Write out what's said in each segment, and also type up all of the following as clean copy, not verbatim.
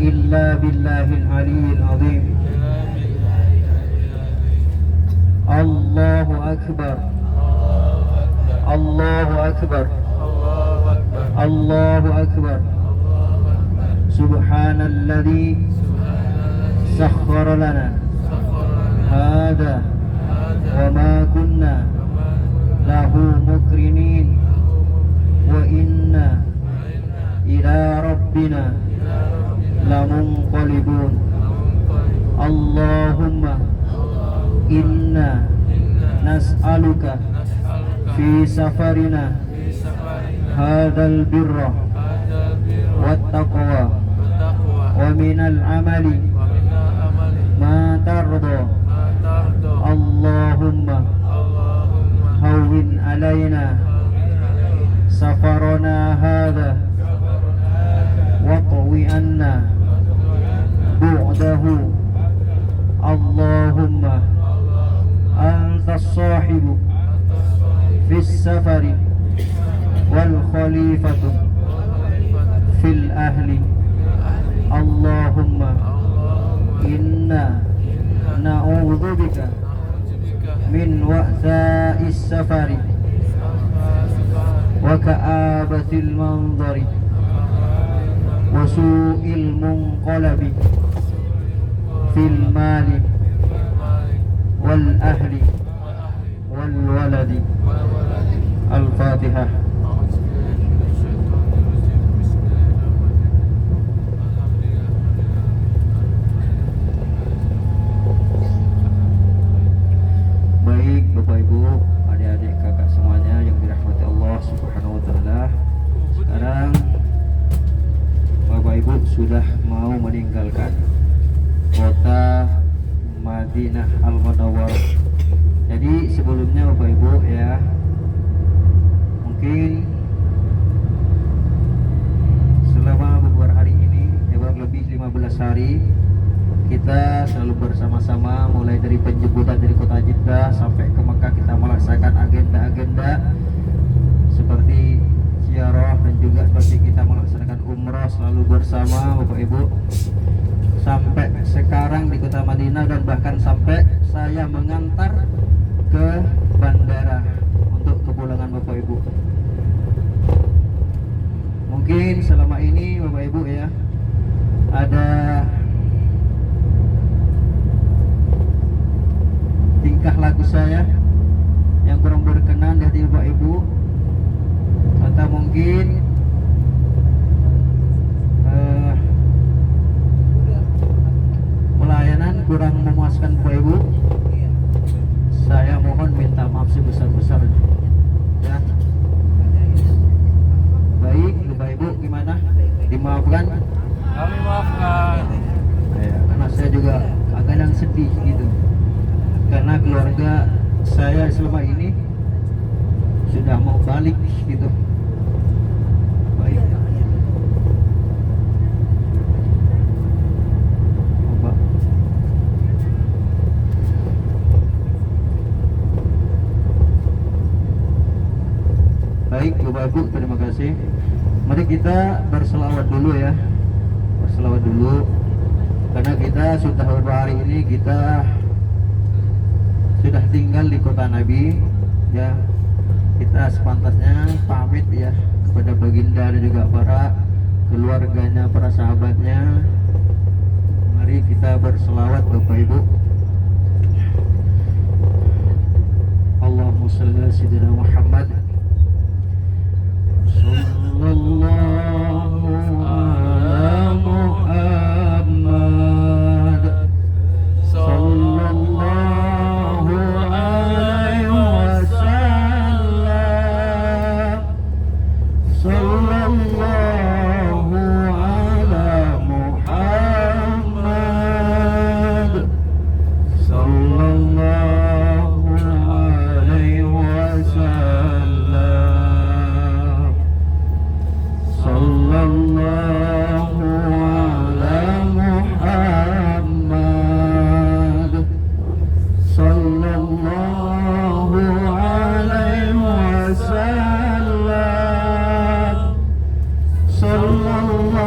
إلا بالله العلي العظيم. الله أكبر الله أكبر الله أكبر. سبحان الذي سخر لنا هذا وما كنا له مقرنين وإنا إلى ربنا لمنقلبون. اللهم إنا نسألك في سفرنا هذا البر والتقوى ومن العمل ما ترضى. اللهم هون علينا سفرنا هذا واطو عنا بعده. اللهم أنت الصاحب في السفر والخليفة في الأهل. اللهم إنا نعوذ بك من وأثاء السفر وكآبة المنظر وسوء المنقلب في المال والأهل والولد. الفاتحة. Baik Bapak Ibu, adik-adik kakak semuanya yang dirahmati Allah Subhanahu wa taala. Sekarang Bapak Ibu sudah mau meninggalkan kota Madinah Al-Munawwarah. Jadi sebelumnya Bapak Ibu ya, mungkin selama beberapa hari ini, kurang lebih 15 hari, kita selalu bersama-sama mulai dari penjemputan dari kota Jeddah sampai ke Mekah. Kita melaksanakan agenda-agenda seperti ziarah dan juga seperti kita melaksanakan umrah selalu bersama Bapak Ibu. Sampai sekarang di kota Madinah dan bahkan sampai saya mengantar ke bandara untuk kepulangan Bapak Ibu. Mungkin selama ini Bapak Ibu ya, ada tingkah laku saya yang kurang berkenan di hati Bapak Ibu, atau mungkin pelayanan kurang memuaskan Bapak Ibu. Saya mohon minta maaf sebesar-besarnya ya. Baik Bapak Ibu, gimana? Dimaafkan? Kami maafkan. Ya, karena saya juga agak sedih gitu, karena keluarga saya selama ini sudah mau balik gitu. Baik. Apa? Baik Bapak Ibu, terima kasih. Mari kita berselawat dulu ya. Berselawat dulu, karena kita sudah beberapa hari ini kita sudah tinggal di kota Nabi ya. Kita sepantasnya pamit ya kepada baginda dan juga para keluarganya, para sahabatnya. Mari kita berselawat Bapak Ibu. Allahumma shalli ala sayyidina Muhammad sallallahu ala Muhammad sallallahu alaihi wasallam sallallahu ala Muhammad sallallahu alaihi wasallam sallallahu ala Muhammad sallallahu alaihi wasallam sallallahu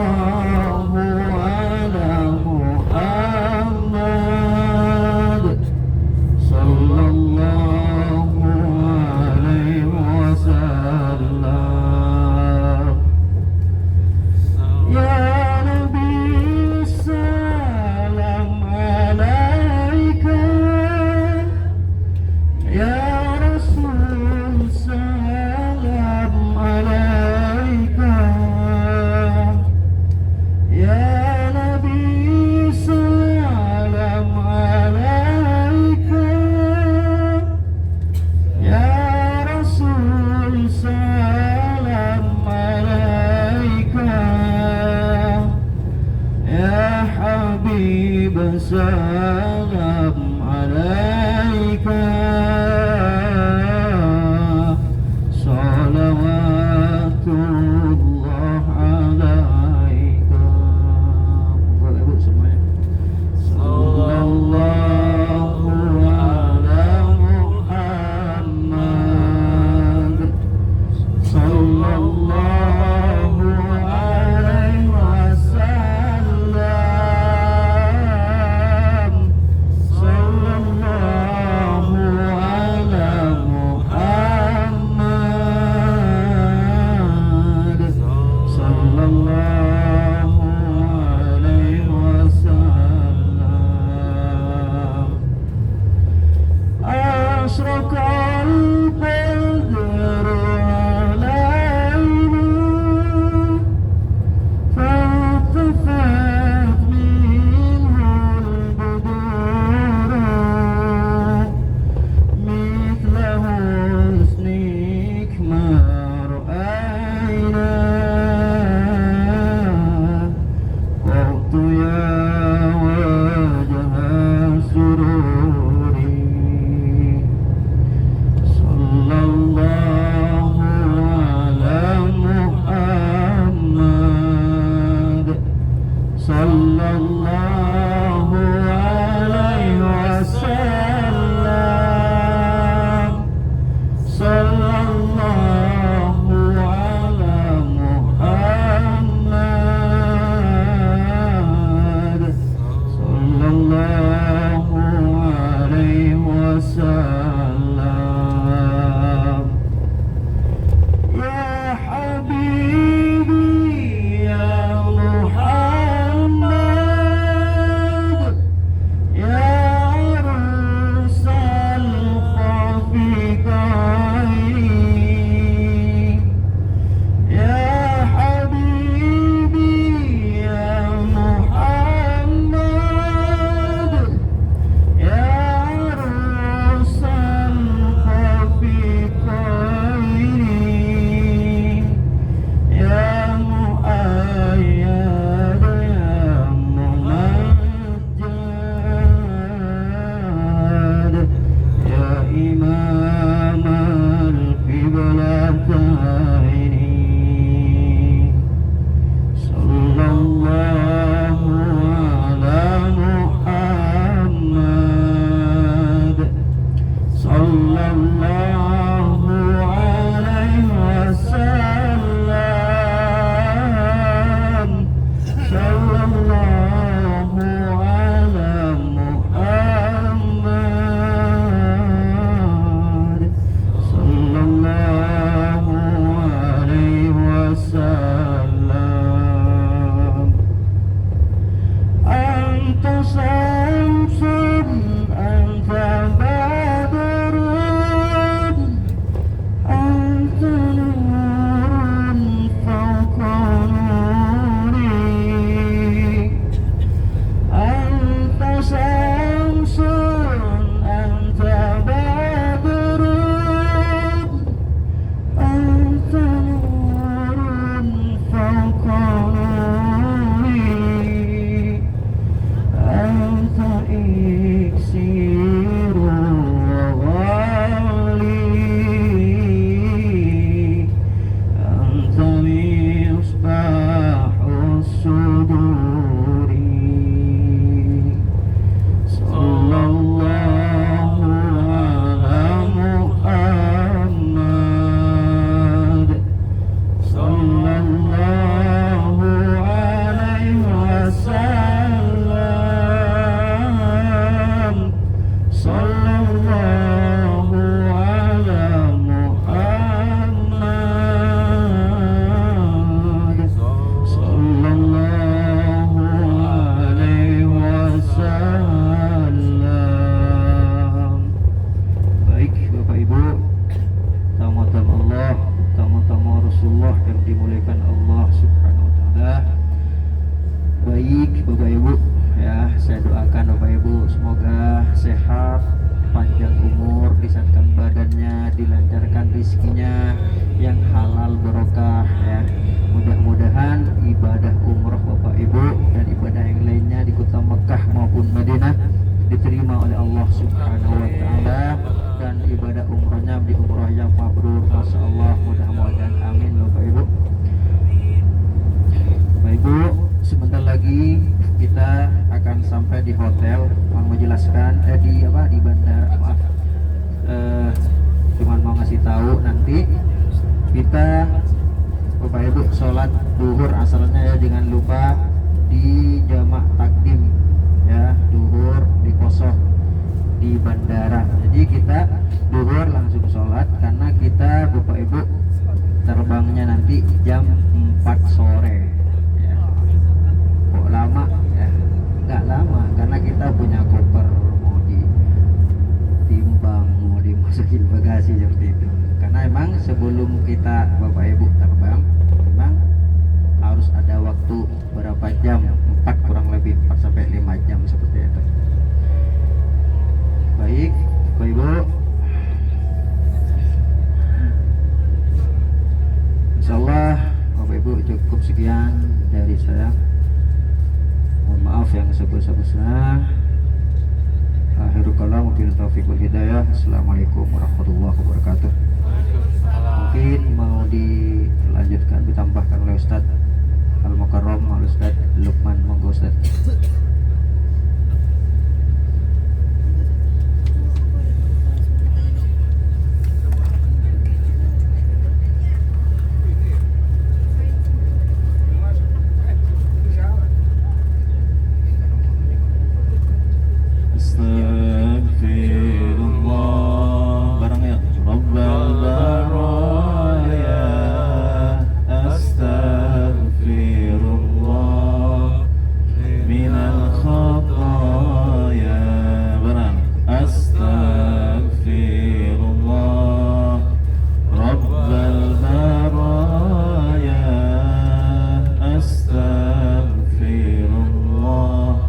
السلام عليك صلوات الله عليك. Ibu semuanya. Sallallahu ala Muhammad sallallahu alaihi wasallam sallallahu sholat duhur asalnya ya, jangan lupa di jamak takdim ya, duhur di kosong di bandara. Jadi kita duhur langsung sholat karena kita Bapak Ibu terbangnya nanti jam 4 sore ya. Kok lama ya? Nggak lama karena kita punya koper mau ditimbang, mau dimasukin bagasi seperti itu. Karena emang sebelum kita Bapak Ibu terbang memang harus ada waktu berapa jam, 4 kurang lebih 4 sampai 5 jam seperti itu. Baik Bapak Ibu, insyaallah Bapak Ibu cukup sekian dari saya. Mohon maaf yang sebesar-besarnya. Akhirul kalam, mungkin taufiq wal hidayah. Assalamualaikum warahmatullahi wabarakatuh. Mungkin mau dilanjutkan, ditambahkan oleh Ustadz Al-Mukarram, Ustadz Lukman, monggo Ustadz. Astagfirullah, barang ya. Rabbal baraya, astagfirullah minal khataya, barang. Astagfirullah, Rabbal baraya, astagfirullah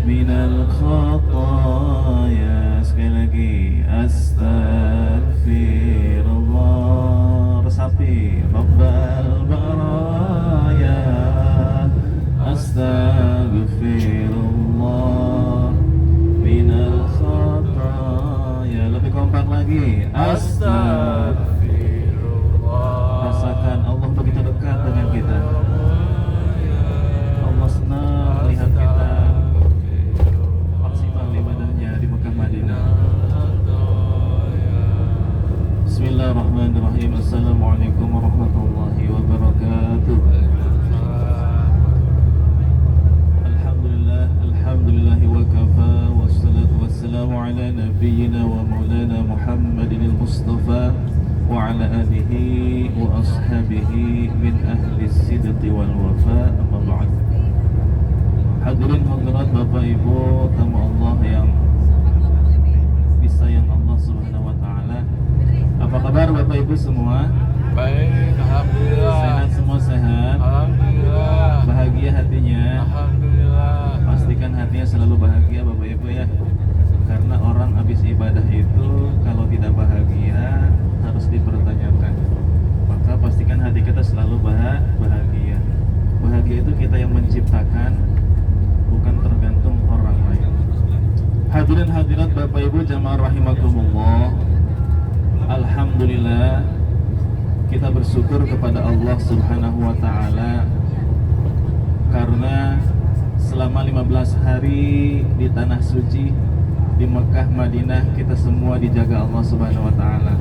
minal khataya. Sekali lagi, astagfirullah, resapi. Rabbal baraya, astagfirullah minal khataya. Lebih kompak lagi, astagfirullah. Rasakan Allah begitu dekat dengan kita. Allah senang melihat kita maksimal ibadahnya di Mekah Madinah. Bismillahirrahmanirrahim. Assalamualaikum warahmatullahi wabarakatuh. Alhamdulillah, alhamdulillahi wa kafa, wassalatu wassalamu ala nabiyyina wa maulana Muhammadin al-Mustafa wa ala alihi wa ashabihi min ahli sidqi wal wafa, amma ba'd. Hadirin hadirat Bapak Ibu tamu Allah yang disayang Allah Subhanahu wa taala. Apa kabar Bapak Ibu semua? Baik, alhamdulillah. Sehat semua, sehat? Alhamdulillah. Bahagia hatinya? Alhamdulillah. Pastikan hatinya selalu bahagia Bapak Ibu ya. Karena orang habis ibadah itu kalau tidak bahagia harus dipertanyakan. Maka pastikan hati kita selalu bahagia. Bahagia itu kita yang menciptakan, bukan tergantung orang lain. Hadirin hadirat Bapak Ibu jamaah rahimakumullah. Alhamdulillah, kita bersyukur kepada Allah Subhanahu wa taala karena selama 15 hari di tanah suci di Mekah Madinah kita semua dijaga Allah Subhanahu wa taala.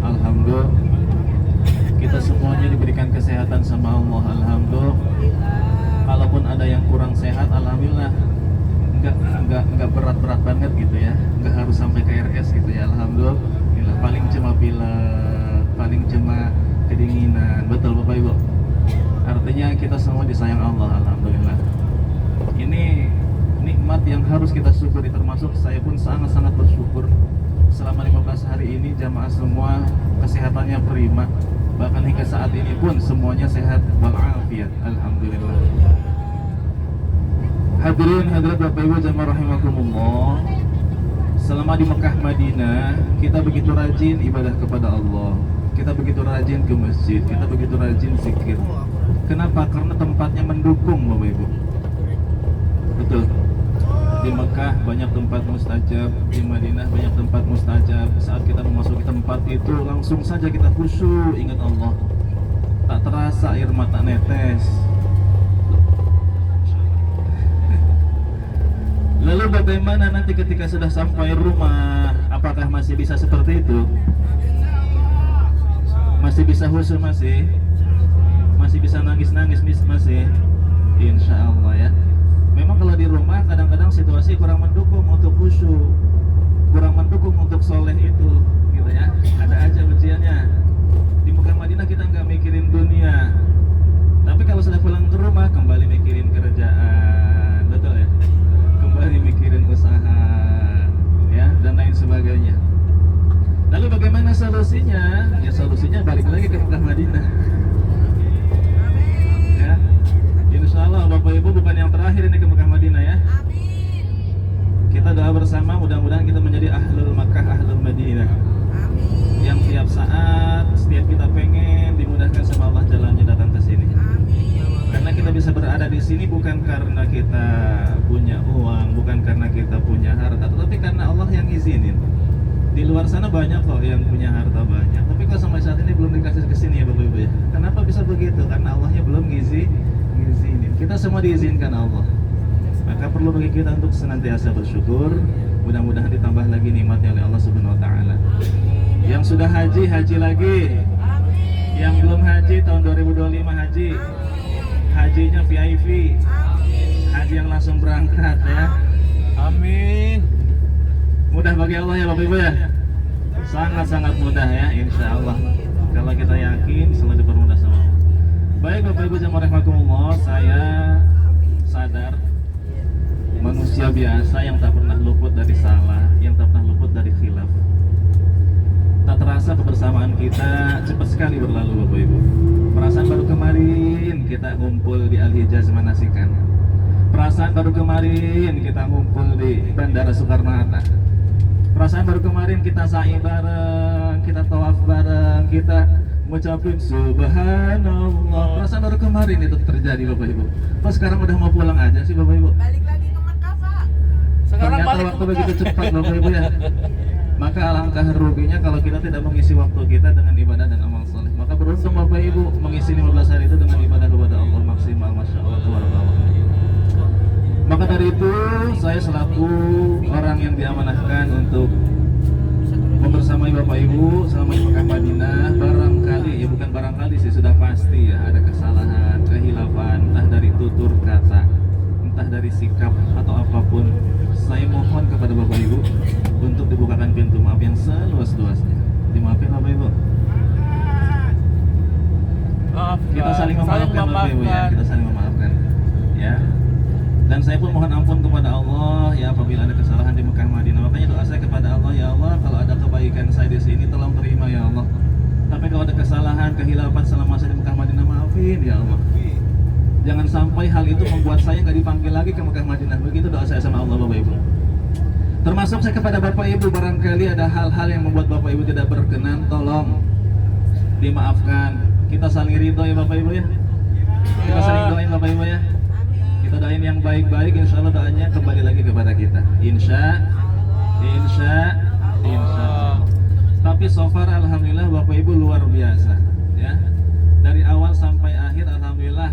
Alhamdulillah, kita semuanya diberikan kesehatan sama Allah. Alhamdulillah. Kalaupun ada yang kurang sehat, alhamdulillah enggak berat-berat banget gitu ya, enggak harus sampai ke RS gitu ya. Alhamdulillah, paling cuma pilek, paling cuma kedinginan. Betul Bapak Ibu? Artinya kita semua disayang Allah. Alhamdulillah, ini nikmat yang harus kita syukuri, termasuk saya pun sangat-sangat bersyukur selama 15 hari ini jamaah semua kesehatannya prima. Bahkan hingga saat ini pun semuanya sehat walafiat. Alhamdulillah. Hadirin hadirat Bapak Ibu jamaah rahimakumullah. Selama di Mekah Madinah kita begitu rajin ibadah kepada Allah. Kita begitu rajin ke masjid, kita begitu rajin zikir. Kenapa? Karena tempatnya mendukung Bapak Ibu. Betul. Di Mekah banyak tempat mustajab, di Madinah banyak tempat mustajab. Saat kita memasuki tempat itu langsung saja kita khusyuk ingat Allah. Tak terasa air mata netes. Lalu bagaimana nanti ketika sudah sampai rumah? Apakah masih bisa seperti itu? Masih bisa khusyuk masih? nangis masih? Insya Allah ya. Memang kalau di rumah kadang-kadang situasi kurang mendukung untuk khusyuk, kurang mendukung untuk soleh itu, gitu ya. Ada aja ujiannya. Di Mekah Madinah kita nggak mikirin dunia, tapi kalau sudah pulang ke rumah kembali mikirin kerjaan, betul ya? Kembali mikirin usaha, ya, dan lain sebagainya. Lalu bagaimana solusinya? Ya solusinya balik lagi ke Mekah Madinah. Ya, Insya Allah Bapak Ibu bukan yang terakhir ini ke Mekah Madinah ya. Kita doa bersama, mudah-mudahan kita menjadi ahlul Makkah, ahlul Madinah. Yang tiap saat, setiap kita pengen dimudahkan sama Allah jalannya datang ke sini. Karena kita bisa berada di sini bukan karena kita punya uang, bukan karena kita punya harta, tetapi karena Allah yang izinin. Di luar sana banyak kok yang punya harta banyak, tapi kok sampai saat ini belum dikasih ke sini ya Bapak Ibu ya. Kenapa bisa begitu? Karena Allahnya belum ngizinin. Kita semua diizinkan Allah. Maka perlu bagi kita untuk senantiasa bersyukur. Mudah-mudahan ditambah lagi nikmatnya oleh Allah Subhanahu wa taala. Yang sudah haji lagi. Yang belum haji tahun 2025 haji. Hajinya VIP. Haji yang langsung berangkat ya. Amin. Mudah bagi Allah ya Bapak Ibu ya. Sangat-sangat mudah ya insya Allah. Kalau kita yakin selalu dipermudah sama Allah. Baik Bapak Ibu jamaah rahimakumullah, saya sadar manusia biasa yang tak pernah luput dari salah, yang tak pernah luput dari khilaf. Tak terasa kebersamaan kita cepat sekali berlalu Bapak Ibu. Perasaan baru kemarin kita ngumpul di Al-Hijaz Manasikan. Perasaan baru kemarin kita ngumpul di Bandara Soekarno-Hatta. Perasaan baru kemarin kita sa'i bareng, kita tawaf bareng, kita ngucapin subhanallah. Perasaan baru kemarin itu terjadi Bapak Ibu. Pas sekarang udah mau pulang aja sih Bapak Ibu. Balik lagi ke Mekah, Pak. Sekarang Ternyata balik waktu ke begitu Mekah. cepat Bapak Ibu ya. Maka alangkah ruginya kalau kita tidak mengisi waktu kita dengan ibadah dan amal soleh. Maka beruntung Bapak Ibu mengisi 15 hari itu dengan ibadah kepada Allah maksimal, masya Allah, tabarakallah. Maka dari itu saya selaku orang yang diamanahkan untuk membersamai Bapak Ibu selama di Mekah Madinah, barangkali ya bukan barangkali sih sudah pasti ya ada kesalahan, kehilafan, entah dari tutur kata, entah dari sikap atau apapun. Saya mohon kepada Bapak Ibu untuk dibukakan pintu maaf yang seluas-luasnya. Dimaafin Bapak Ibu. Kita saling memaafkan Bapak Ibu ya, kita saling memaafkan. Ya. Dan saya pun mohon ampun kepada Allah ya apabila ada kesalahan di Mekah Madinah. Makanya doa saya kepada Allah, ya Allah kalau ada kebaikan saya di sini tolong terima ya Allah. Tapi kalau ada kesalahan, kehilafan selama saya di Mekah Madinah maafin ya Allah. Jangan sampai hal itu membuat saya nggak dipanggil lagi ke Mekah Madinah. Begitu doa saya sama Allah Bapak Ibu. Termasuk saya kepada Bapak Ibu, barangkali ada hal-hal yang membuat Bapak Ibu tidak berkenan, tolong dimaafkan. Kita saling ridho ya Bapak Ibu ya. Kita saling doain Bapak Ibu ya. Kita doain yang baik-baik, insya Allah doanya kembali lagi kepada kita. Insya Allah. Tapi so far alhamdulillah Bapak Ibu luar biasa ya. Dari awal sampai akhir alhamdulillah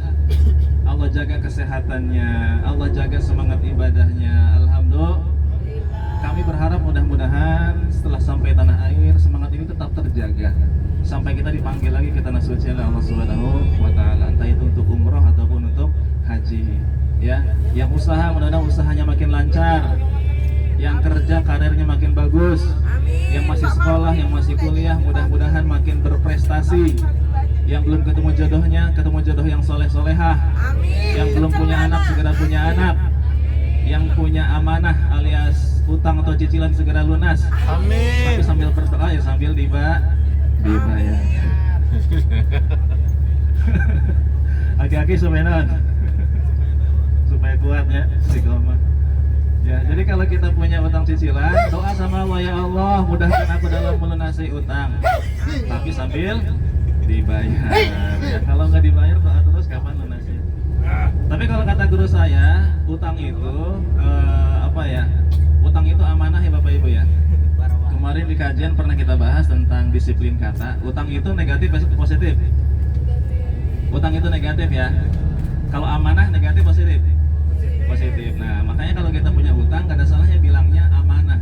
Allah jaga kesehatannya, Allah jaga semangat ibadahnya. Alhamdulillah. Kami berharap mudah-mudahan setelah sampai tanah air semangat ini tetap terjaga sampai kita dipanggil lagi ke tanah suci oleh Allah Subhanahu wa taala, entah itu untuk umroh ataupun untuk haji. Ya, yang usaha mudah-mudahan usahanya makin lancar, yang kerja karirnya makin bagus, yang masih sekolah, yang masih kuliah mudah-mudahan makin berprestasi, yang belum ketemu jodohnya ketemu jodoh yang soleh-solehah, yang belum punya anak segera punya anak, yang punya amanah alias utang atau cicilan segera lunas. Tapi sambil berdoa ya sambil dibayar. Aki-aki sumenan supaya kuatnya istiqomah. Ya, jadi kalau kita punya utang cicilan, doa sama Allah, ya Allah, mudahkan aku dalam melunasi utang. Tapi sambil dibayar. Ya, kalau nggak dibayar doa terus kapan lunasnya? Tapi kalau kata guru saya, utang itu utang itu amanah ya Bapak Ibu ya. Kemarin di kajian pernah kita bahas tentang disiplin kata. Utang itu negatif atau positif? Utang itu negatif ya. Kalau amanah negatif positif? Positif. Nah, makanya kalau kita punya utang, gak ada salahnya bilangnya amanah.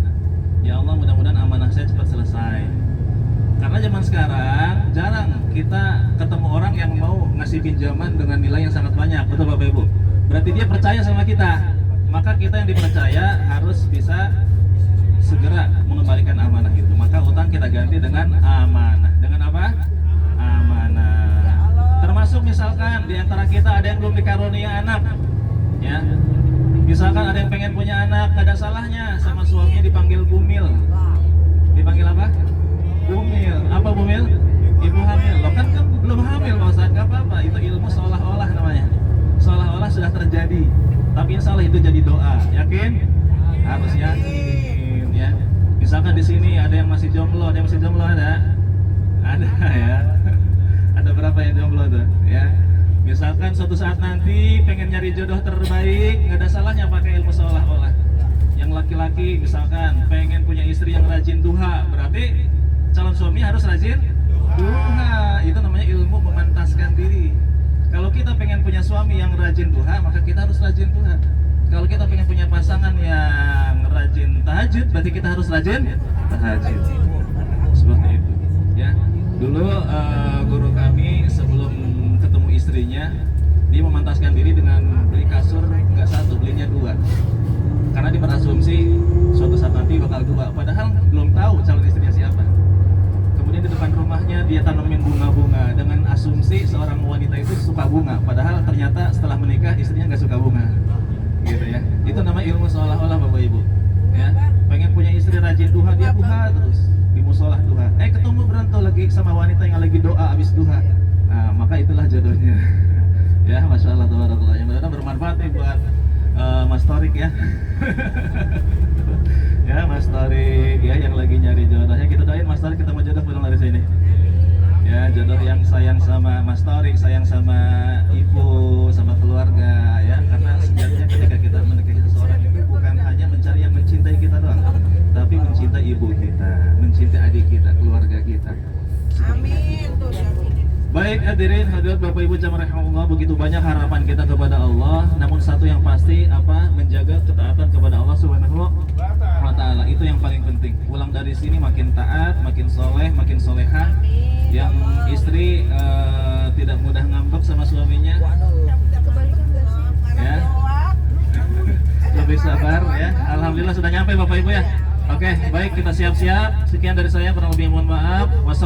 Ya Allah, mudah-mudahan amanah saya cepat selesai. Karena zaman sekarang jarang kita ketemu orang yang mau ngasih ngasih pinjaman dengan nilai yang sangat banyak, betul Bapak Ibu? Berarti dia percaya sama kita. Maka kita yang dipercaya harus bisa segera mengembalikan amanah itu. Maka utang kita ganti dengan amanah. Dengan apa? Amanah. Termasuk misalkan di antara kita ada yang belum dikarunia anak, ya. Misalkan ada yang pengen punya anak, gak ada salahnya sama suaminya dipanggil Bumil. Dipanggil apa? Bumil. Apa Bumil? Ibu hamil. Loh kan belum hamil Pak Ustadz, gak apa-apa. Itu ilmu seolah-olah namanya. Seolah-olah sudah terjadi. Tapi insya Allah itu jadi doa. Yakin? Harus yakin, ya. Misalkan di sini ada yang masih jomblo, ada yang masih jomblo ada? Ada ya. Ada berapa yang jomblo tuh? Ya. Misalkan suatu saat nanti pengen nyari jodoh terbaik, nggak ada salahnya pakai ilmu seolah-olah. Yang laki-laki misalkan pengen punya istri yang rajin duha, berarti calon suami harus rajin duha. Itu namanya ilmu memantaskan diri. Kalau kita pengen punya suami yang rajin duha, maka kita harus rajin duha. Kalau kita pengen punya pasangan yang rajin tahajud, berarti kita harus rajin tahajud. Seperti itu, ya. Dulu guru kami sebelum ketemu istrinya, dia memantaskan diri dengan beli kasur nggak satu, belinya dua. Karena dia berasumsi suatu saat nanti bakal dua, padahal belum tahu calon istrinya siapa. Kemudian di depan rumahnya dia tanamin bunga-bunga dengan asumsi seorang wanita itu suka bunga, padahal ternyata setelah menikah istrinya nggak suka bunga, gitu ya. Itu nama ilmu seolah-olah Bapak Ibu. Ya, pengen punya istri rajin duha, dia duha terus di musolah duha. Ketemu berantem lagi sama wanita yang lagi doa habis duha. Nah, maka itulah jodohnya. Ya, masya Allah, tabarakallah. Yang mudah-mudahan bermanfaat nih buat Mas Torik ya. Ya, Mas Torik ya yang lagi nyari jodohnya, kita doain Mas Torik ketemu jodoh pulang dari sini. Ya, jodoh yang sayang sama Mas Torik, sayang sama ibu, sama keluarga ya. Karena sejatinya ketika kita menikahi seseorang itu bukan hanya mencari yang mencintai kita doang, tapi mencintai ibu kita, mencintai adik kita, keluarga kita. Amin. Baik hadirin hadirat Bapak Ibu jamaah rahimahullah, begitu banyak harapan kita kepada Allah, namun satu yang pasti apa? Menjaga ketaatan kepada Allah Subhanahu wa taala. Itu yang paling penting. Pulang dari sini makin taat, makin soleh, makin solehah. Yang istri tidak mudah ngambek sama suaminya. Ya. Lebih sabar ya. Alhamdulillah sudah nyampe Bapak Ibu ya. Oke, baik kita siap-siap. Sekian dari saya, kurang lebih mohon maaf. Wassalamualaikum.